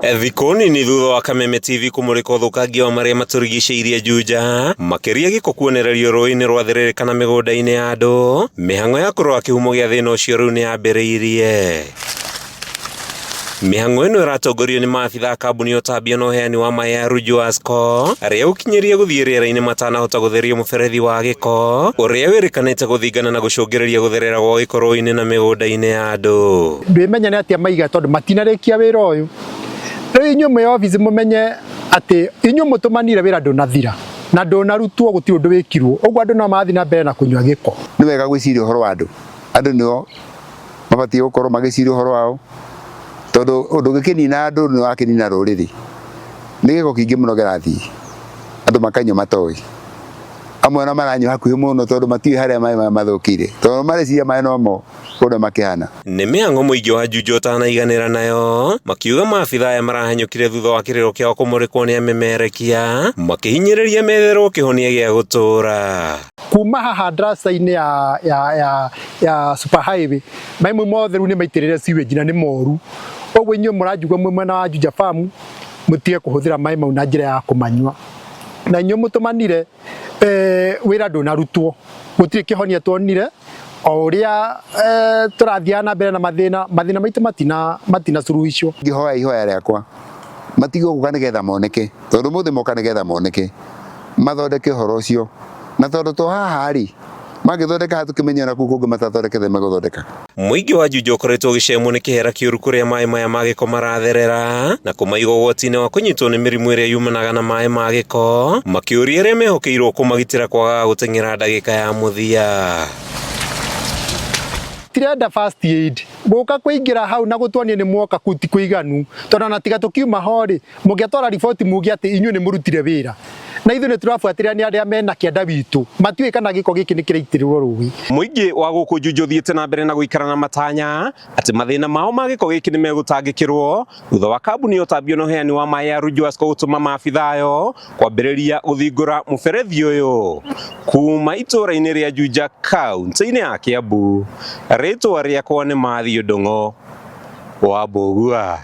Thikoni ni thutha wa Kameme TV kumurika uthukangia wa maria maturigicĩirie Juja makiria giko kuonererio rũĩ-inĩ rwathererĩkana mĩgũnda-inĩ ya andũ. Mĩhang'o ya kũrũa kĩhumo gĩa thĩna ũcio rĩu nĩ yambĩrĩirie. Mĩhang'o ĩno ĩratongorio nĩ maabitha kambuni ya ũtambia na ũheani wa maĩ ya Ruju ASCO arĩa gũkinyĩria gũthiĩ rĩera-inĩ matanahota gũtheria mũberethi wa gĩko ũrĩa wĩrĩkanĩte gũthingana na gũcũngĩrĩria gũtherera gwa gĩko rũĩ-inĩ na mĩgũnda-inĩ ya andũ. Ndwĩmenya nĩ atĩa maiga tondũ matinarĩkia wĩra ũyũ. Rĩu inyuĩ mwĩ obici mũmenye atĩ inyuĩ mũtũmanire wĩra ndũnathira na ndũnarutwo gũtirĩ ũndũ wĩkirwo, ũguo andũ no marathiĩ na mbere na kũnyua gĩko. Nĩ wega gwĩciria ũhoro wa andũ nĩo mabatiĩ gũkorwo magĩciria ũhoro wao, tondũ ũndũ ũngĩkĩnina andũ nĩ wakĩnina rũrĩrĩ. Nĩ gĩko kĩingĩ mũno kĩrathiĩ andũ makanyua matoĩ, amwe no maranyua hakuhĩ mũno tondũ matiũĩ harĩa maĩ maya mathũkire, tondũ mareciria maĩ nomo kũrĩa makĩhana. Nĩ mĩhang'o mũingĩ wa Juja ũtanaiganĩra nayo, makiuga maabitha aya marahanyũkire thutha wa kĩrĩro kĩao kũmũrĩkwo nĩ amemerekia makĩhinyĩrĩria metherwo kĩhonia gĩa gũtũũra. Kuma haha ndaraca-inĩ ya super highway maĩ mau mothe rĩu nĩ maitĩrĩre sewage na nĩ moru, ũguo inyuĩ mũranjigua mwena wa Juja farm mũtige kũhũthĩra maĩ mau na njĩra ya kũmanyua, na inyuĩ mũtũmanire wĩra ndũnarutwo, gũtirĩ kĩhonia tuonire o ũrĩa tũrathiaga na mbere na mathĩna maitũ matina suluhisho. Ngĩhoya ihoya rĩakwa matige gũka nĩgetha moneke, tondũ mũthĩ moka nĩgetha moneke mathondeke ũhoro ũcio, na tondũ to haha rĩ magĩthondeka haha tũkĩmenya na kũu kũngĩ matathondekete magũthondeka. Mũingĩ wa Juja ũkoretwo ũgĩcemwo nĩ kĩhera kĩũru kũrĩa maĩ maya ma gĩko maratherera na kũmaiga ũgwati-inĩ wa kũnyitwo nĩ mĩrimũ ĩrĩa yumanaga na maĩ ma gĩko, makĩũria arĩa mehokeirwo kũmagitĩra kwagaga gũteng'era ndagĩka ya mũthia. Tirenda first aid gũka kũingĩra hau na gũtuonia nĩ mwoka kuti kũiganu, tondũ na tiga tũkiuma ho rĩ mũngĩatwara riboti muge atĩ inyuĩ nĩ mũrutire wĩra, na ithuĩ nĩ tũrabuatĩrĩra nĩ arĩa mena kĩanda witũ matiũĩ kana gĩko gĩkĩ nĩ kĩraitĩrĩrwo rũĩ. Mũingĩ wa gũkũ Juja ũthiĩte na mbere na gũikara na matanya atĩ mathĩna mao ma gĩko gĩkĩ nĩ megũtangĩkĩrwo thutha wa kambuni ya ũtambia na ũheani wa maĩ ya Ruju ASCO gũtũma maabitha ayo kwambĩrĩria gũthingũra mũberethi ũyũ. Kuma itũũra-inĩ rĩa Juja kaunti-inĩ ya Kiambu, rĩtwa rĩakwa nĩ Matthew Ndung'u wa Mbũgua.